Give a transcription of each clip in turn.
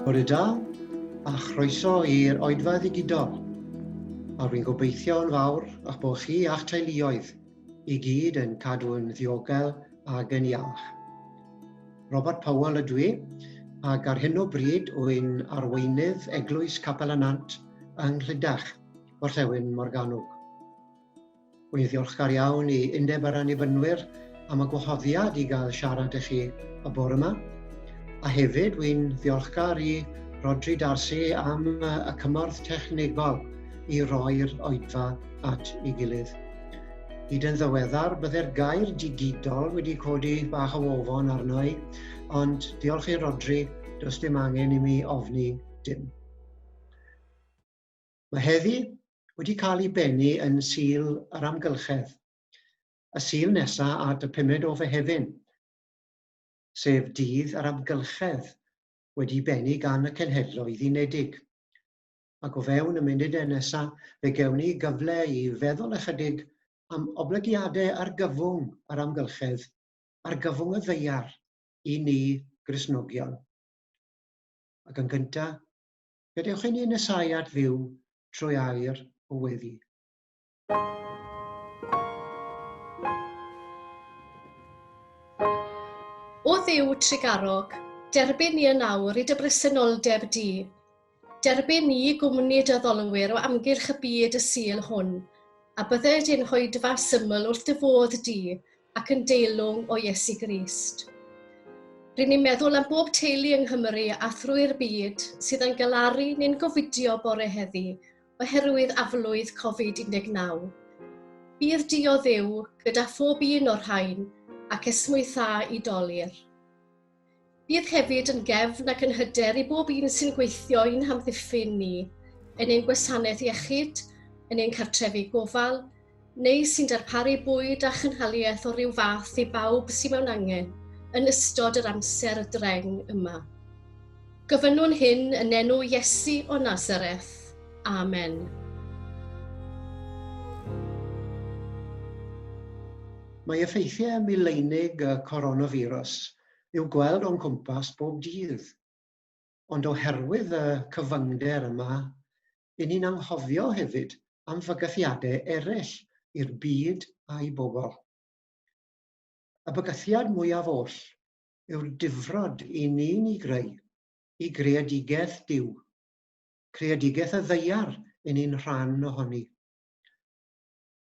Bore da a chroeso i'r oedfa ddigidol. A rwy'n gobeithio yn fawr eich bod chi a'ch teuluoedd i gyd yn cadw yn ddiogel ac yn iach. Robert Powell ydw i, ac ar hyn o bryd wy'n arweinydd Eglwys Capel y Nant yng Nghlydach, Gorllewin Morgannwg. Wy'n ddiolchgar iawn i Undeb yr Annibynwyr am y gwahoddiad i gael siarad â chi y bore yma, a hefyd wy'n ddiolchgar i Rodri Darcy am y cymorth technegol i roi'r oedfa at ei gilydd. Hyd yn ddiweddar, byddai'r gair digidol wedi codi bach o ofon arno i, ond diolch i Rodri, does dim angen i mi ofni dim. Mae heddi wedi cael ei bennu yn Sul yr Amgylchedd, y sul nesaf at y 5 o Fehefin, sef dydd yr amgylchedd wedi bennu gan y Cenhedloedd Unedig. Ac o fewn y munudau nesaf, fe gewn ni gyfle i feddwl ychydig am oblygiadau argyfwng yr amgylchedd, argyfwng y ddaear i ni Gristnogion. Ac yn gyntaf, gadewch i ni nesau at Dduw trwy air o weddi. O Dduw trigarog, derbyn ni yn awr i dy bresenoldeb di. Derbyn ni gwmni dy ddolwyr o amgylch y byd y sul hwn, a byddai di'n rhoedfa syml wrth dy fodd di ac yn deilwng o Iesu Grist. Rydyn ni'n meddwl am bob teulu yng Nghymru a thrwy'r byd sydd yn galaru neu'n gofidio bore heddi oherwydd aflwydd Covid-19. Bydd di o Dduw gyda phob un o'r rhain ac esmwytha i dolir. Bydd hefyd yn gefn ac yn hyder i bob un sy'n gweithio i'n hamddiffyn ni, yn ein gwasanaeth iechyd, yn ein cartrefi gofal, neu sy'n darparu bwyd a chynhaliaeth o ryw fath i bawb sy'n mewn angen yn ystod yr amser dreng yma. Gofynnwn hyn yn enw Iesu o Nazareth. Amen. Mae effeithiau mileinig y coronafirus i'w gweld o'n cwmpas bob dydd. Ond oherwydd y cyfyngder yma, i ni'n anghofio hefyd am fygythiadau eraill i'r byd a'i bobl. Y bygythiad mwyaf oll yw'r difrod i ni'n i greadigaeth Duw, creadigaeth y ddaear i ni'n rhan ohoni.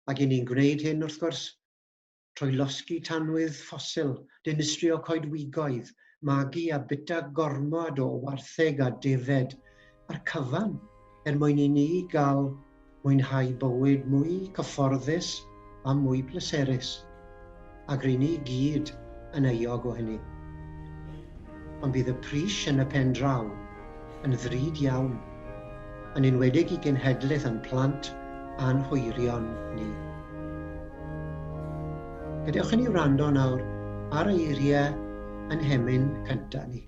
Ac i ni'n gwneud hyn wrth gwrs, trwy losgi tanwydd ffosil, dinistrio coedwigoedd, magu a bita gormod o wartheg a defed a'r cyfan mwyn i ni gael mwynhau bywyd mwy cyfforddus a mwy pleserus, ac rydyn ni gyd yn euog o hynny. Ond bydd y pris yn y pen draw yn ddrud iawn, yn enwedig i genhedlaeth yn plant a'n hwyrion ni. Gadewch i ni wrando nawr ar eiriau yn hemyn cyntaf ni.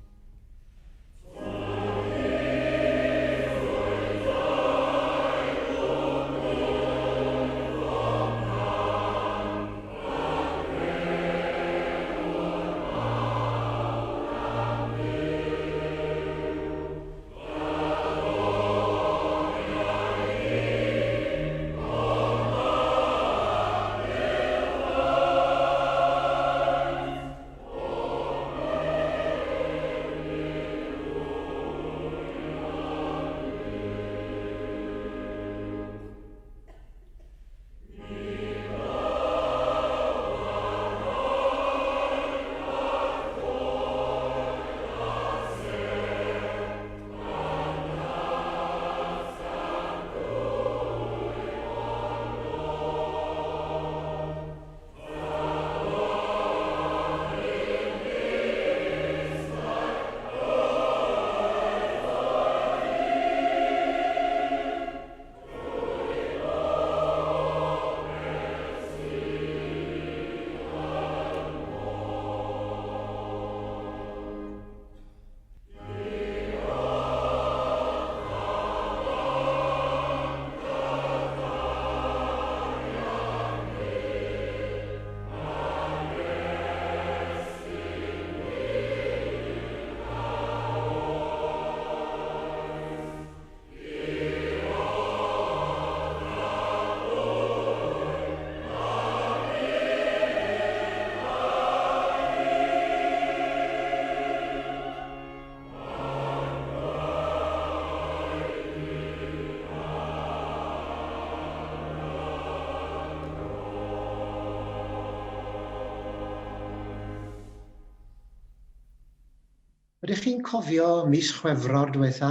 Ydych chi'n cofio mis Chwefror diwetha?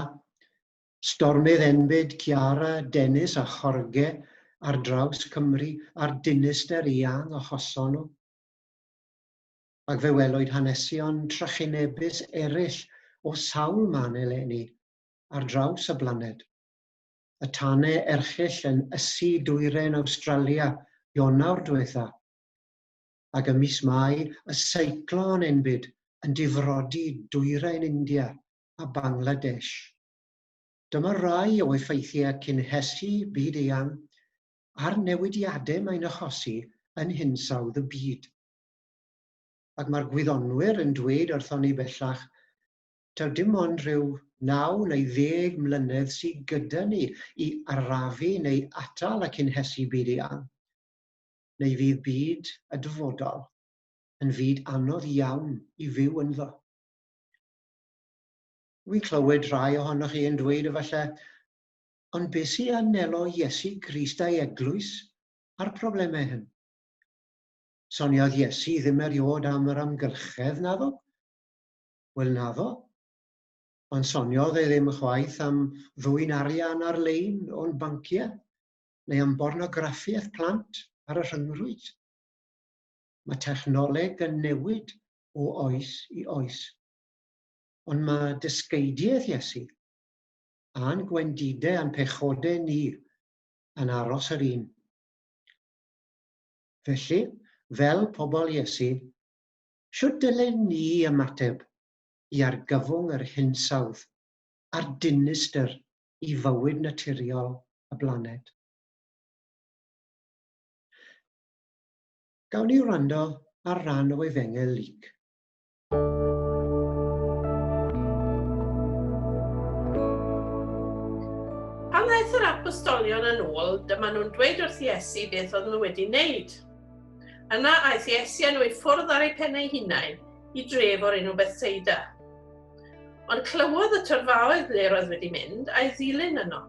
Stormydd enbyd Ciara, Dennis a Chorge ar draws Cymru a'r dinister iang achoson nhw. Ac fe welwyd hanesion trychinebus eraill o sawl man eleni ar draws y blaned. Y tanau erchyll yn ysu dwyrain Awstralia Ionawr diwetha. Ac ym mis Mai, y seiclon enbyd yn difrodi dwyrain India a Bangladesh. Dyma rai o effeithiau cynhesu byd eang a'r newidiadau mae'n achosi yn hinsawdd y byd. Ac mae'r gwyddonwyr yn dweud wrthon ni bellach, taw dim ond rhyw 9 neu 10 mlynedd sydd gyda ni i arafu neu atal y cynhesu byd eang, neu fydd byd y dyfodol yn fyd anodd iawn i fyw ynddo. Wi'n clywed rhai ohonoch chi yn dweud efallai, ond beth sy'n anelo Iesu Grist a'i eglwys a'r problemau hyn? Soniodd Iesu ddim eriod am yr amgylchedd naddo? Wel naddo, ond soniodd e ddim chwaith am ddwyn arian ar-lein o'n banciau, neu am bornograffiaeth plant ar y rhyngrwyd. Mae technoleg yn newid o oes i oes. Ond mae dysgeidiaeth Iesu a'n gwendidau a'n pechodau ni yn aros yr un. Felly, fel pobl Iesu, shwt dylen ni ymateb i argyfwng yr hinsawdd a'r dinistyr i fywyd naturiol y blaned? Gawn ni wrando ar ran o Efengyl Luc. Pan ddaeth yr apostolion yn ôl, dyma nhw'n dweud wrth Iesu beth oedd nhw wedi wneud. Yna aeth Iesu â nhw i ffwrdd ar eu pennau hunain i dref o'r enw Bethsaida. Ond clywodd y tyrfaoedd ble roedd wedi mynd a'i ddilyn yno.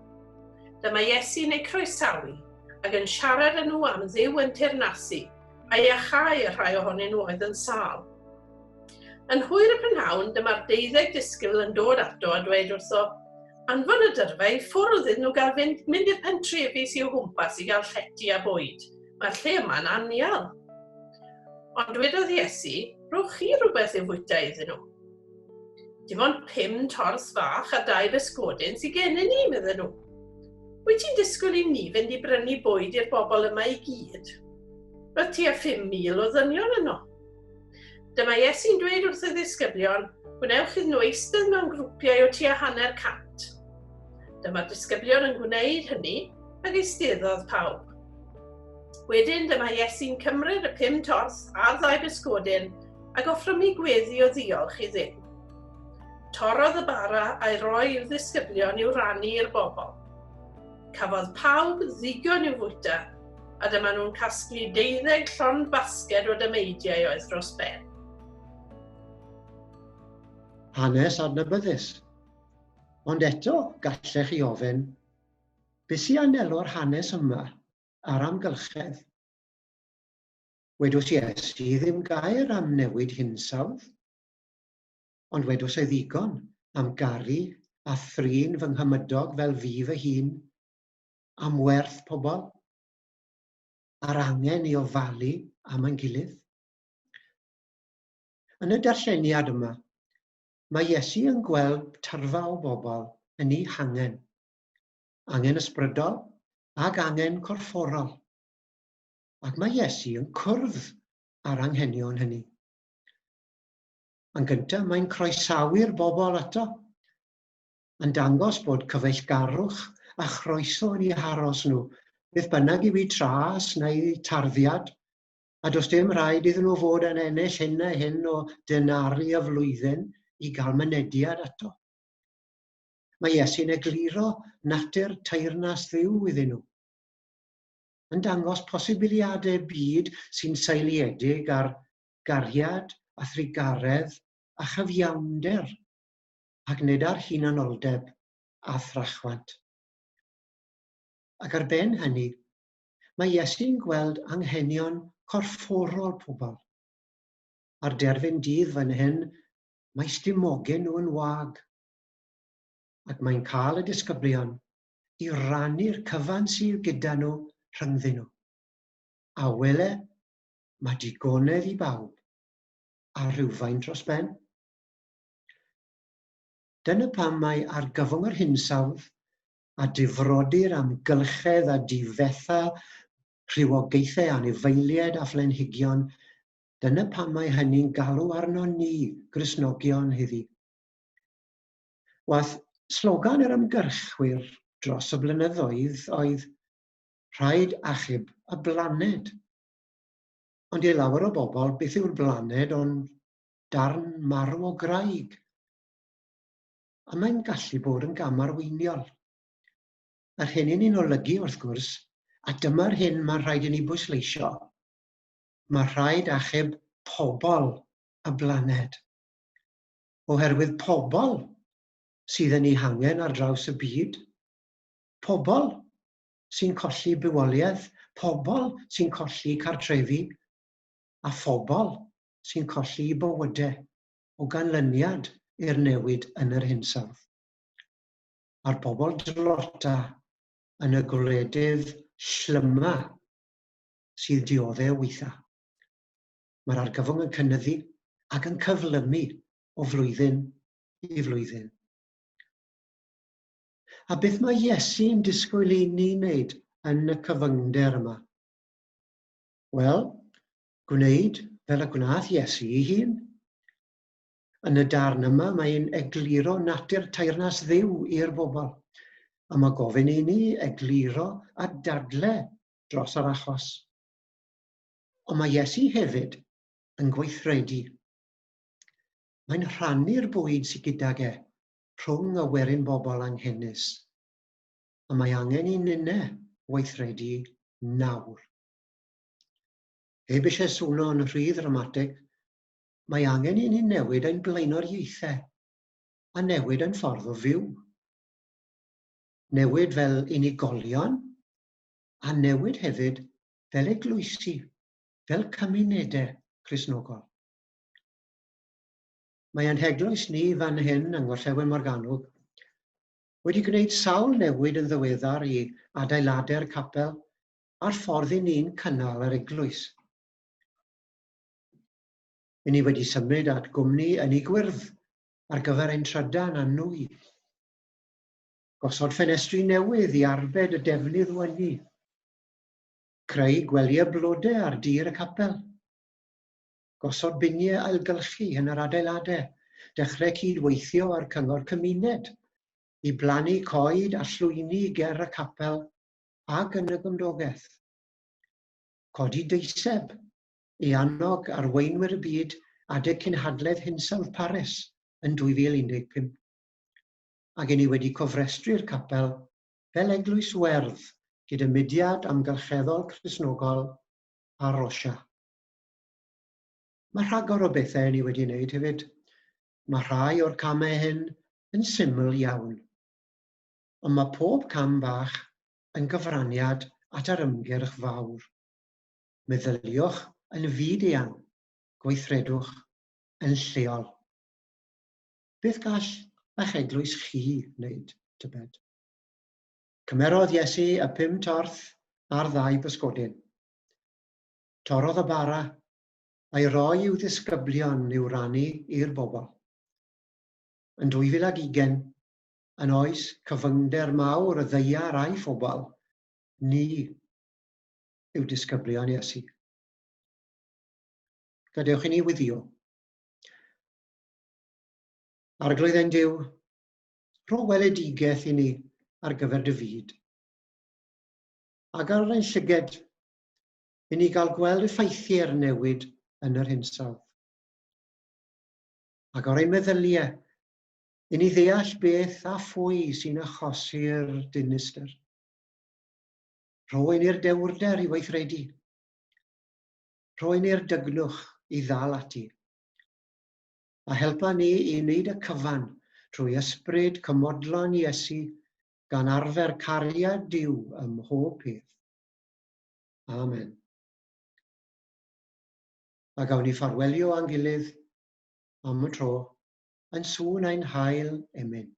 Dyma Iesu neu croesawu ac yn siarad â nhw am Dduw yn teyrnasu a iachau y rhai ohonyn nhw oedd yn sâl. Yn hwyr y prynhawn, dyma'r 12 disgybl yn dod ato a dweud wrtho, anfon y dyrfa i ffwrdd iddyn nhw gael mynd i'r pentrefi sy'n o gwmpas i gael llety a bwyd. Mae'r lle yma'n anial. Ond dwedodd Iesu, rhowch chi rhywbeth i'w fwyta iddyn nhw. Dim ond 5 tors fach a 2 bysgodyn sy'n gennym ni, medden nhw. Wyt ti'n disgwyl i ni fynd i brynu bwyd i'r bobl yma i gyd? Roedd tua 5,000 o ddynion yno. Dyma Iesu'n dweud wrth y ddisgyblion, gwnewch iddyn nhw eistedd mewn grwpiau o tua 100. Dyma'r disgyblion yn gwneud hynny ac eisteddodd pawb. Wedyn dyma Iesu'n cymryd y 5 tors a 2 bysgodyn ac offrymu gweddi o ddiolch i Dduw. Torodd y bara a'i roi i'r ddisgyblion i'w rannu i'r bobl. Cafodd pawb ddigon i'w fwyta, a dyma nhw'n casglu 12 llond basged o dymeidiau oedd dros ben. Hanes adnabyddus. Ond eto gallech chi ofyn, beth sy'n anelo'r hanes yma ar amgylchedd? Wedws Iesu ddim gair am newid hinsawdd, ond wedws e ddigon am garu a thrin fy nghymydog fel fi fy hun, am werth pobl, a'r angen i ofalu am ein gilydd. Yn y darlleniad yma, mae Iesu yn gweld tyrfa o bobl yn ei hangen, angen ysbrydol ac angen corfforol. Ac mae Iesu yn cwrdd ar anghenion hynny. Yn gyntaf, mae'n croesawu'r bobl ato, yn dangos bod cyfeillgarwch a chroeso yn ei haros nhw, beth bynnag i fi tras neu tarddiad, a does dim rhaid iddyn nhw fod yn ennill hyn a hyn o denari y flwyddyn i gael mynediad ato. Mae Iesu'n egluro natur teyrnas Dduw iddyn nhw, yn dangos posibiliadau byd sy'n seiliedig ar gariad a thrigaredd a chyfiawnder, ac nid ar hunanoldeb a thrachwant. Ac ar ben hynny, mae Iesu'n gweld anghenion corfforol pobl. Ar derfyn dydd fan hyn, Mae sdimogen nhw yn wag, ac mae'n cael y disgyblion i rannu'r cyfan sydd gyda nhw rhyngddyn nhw. A wele, mae digonedd i bawb a rhywfaint dros ben. Dyna pam mae argyfwng yr hinsawdd a difrodir amgylchedd a difetha rhywogaethau anifeiliaid a phlenhigion, dyna pam mae hynny'n galw arno ni, Gristnogion heddi. Wath slogan yr ymgyrchwyr dros y blynyddoedd oedd rhaid achub y blaned. Ond i lawer o bobl, beth yw'r blaned ond darn marw o graig? A mae'n gallu bod yn gamarweiniol. Yr hyn i ni'n olygu wrth gwrs, a dyma'r hyn mae'n rhaid i ni bwysleisio. Mae rhaid achub pobl y blaned. Oherwydd pobl sydd yn ei hangen ar draws y byd, pobl sy'n colli bywoliaeth, pobl sy'n colli cartrefi, a phobl sy'n colli bywydau o ganlyniad i'r newid yn yr hinsawdd. A'r bobl drota yn y gwledydd shlyma sydd dioddau weitha. Mae'r argyfwng yn cynyddu ac yn cyflymu o flwyddyn i flwyddyn. A beth mae Iesu'n disgwyl i ni wneud yn y cyfyngder yma? Wel, gwneud fel y gwnaeth Iesu ei hun. Yn y darn yma, mae'n egluro natur teyrnas Dduw i'r bobl. A mae gofyn i ni egluro a dadlau dros yr achos. Ond mae Iesu hefyd yn gweithredu. Mae'n rhannu'r bwyd sydd gydag rhwng y werin bobl anghennus. A mae angen i ninnau weithredu nawr. Heb eisiau swno yn rhy ddramatig, mae angen i ni newid ein blaenoriaethau a newid ein ffordd o fyw. Newid fel unigolion a newid hefyd fel eglwysi, fel cymunedau Cristnogol. Mae ein heglwys ni fan hyn yng Ngorllewin Morgannwg wedi gwneud sawl newid yn ddiweddar i adeiladu'r capel a'r ffordd i ni'n cynnal yr eglwys. I ni wedi symud at gwmni yn ei gwyrdd ar gyfer ein trydan a nwy. Gosod ffenestri newydd i arbed y defnydd wynnu. Creu gweliau blodau ar dir y capel. Gosod biniau ailgylchu yn yr adeiladau. Dechrau cydweithio ar cyngor cymuned i blannu coed a llwyni ger y capel ac yn y gymdogaeth. Codi deiseb i annog arweinwyr y byd adeg cynhadledd hinsawdd Paris yn 2015. Ac i ni wedi cofrestru'r capel fel eglwys werdd gyda mudiad amgylcheddol Cristnogol a Rwsia. Mae rhagor o bethau ni wedi wneud hefyd. Mae rhai o'r camau hyn yn syml iawn. Ond mae pob cam bach yn gyfraniad at yr ymgyrch fawr. Meddyliwch yn fyd-eang, gweithredwch yn lleol. Beth gall eich eglwys chi wneud, tybed? Cymerodd Iesu y 5 torth a'r 2 bysgodyn. Torodd y bara a'i roi i'w ddisgyblion i'w rannu i'r bobl. Yn 2020, yn oes cyfyngder mawr y ddeiar a'i phobl, ni yw disgyblion Iesu. Gadewch i ni weddio. Arglwydd ein Duw, rho weledigaeth i ni ar gyfer dy fyd. Ac ar ein llyged, i ni gael gweld effeithiau'r newid yn yr hinsawdd. Ac o'r ein meddyliau, i ni ddeall beth a phwy sy'n achosi'r dinistyr. Rho ni'r dewrder i weithredu. Rho ni'r dygnwch i ddal ati. A helpa ni i wneud y cyfan trwy ysbryd cymodlon Iesu gan arfer cariad Duw ym mhob peth. Amen. A gawn ni ffarwelio a'n gilydd am y tro. yn sŵn ein hael emyn.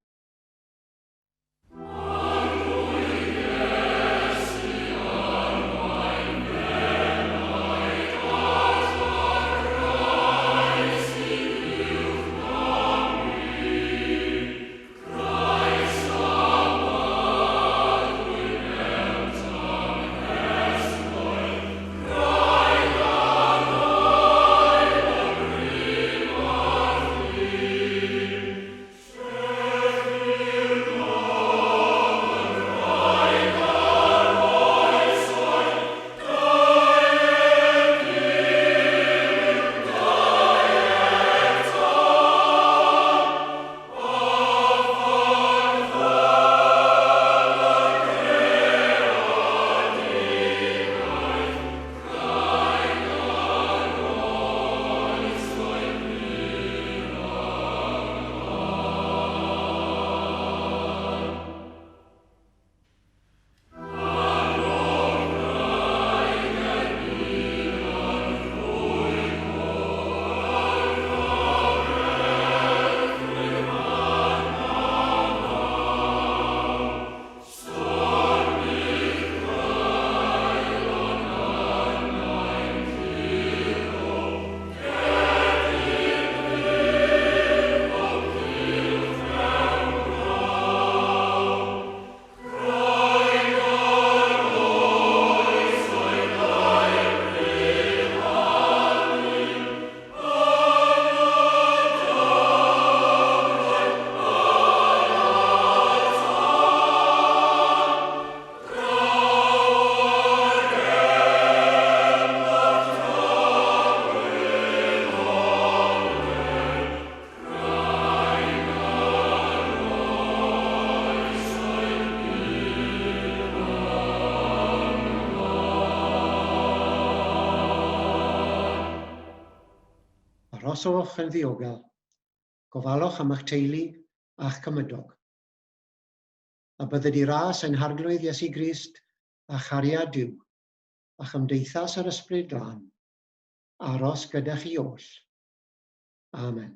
Aroswch yn ddiogel, gofalwch am eich teulu a'ch cymydog. A bydded i ras ein harglwydd Iesu Grist a chariad Duw, a chymdeithas yr Ysbryd Glân, aros gyda chi oll. Amen.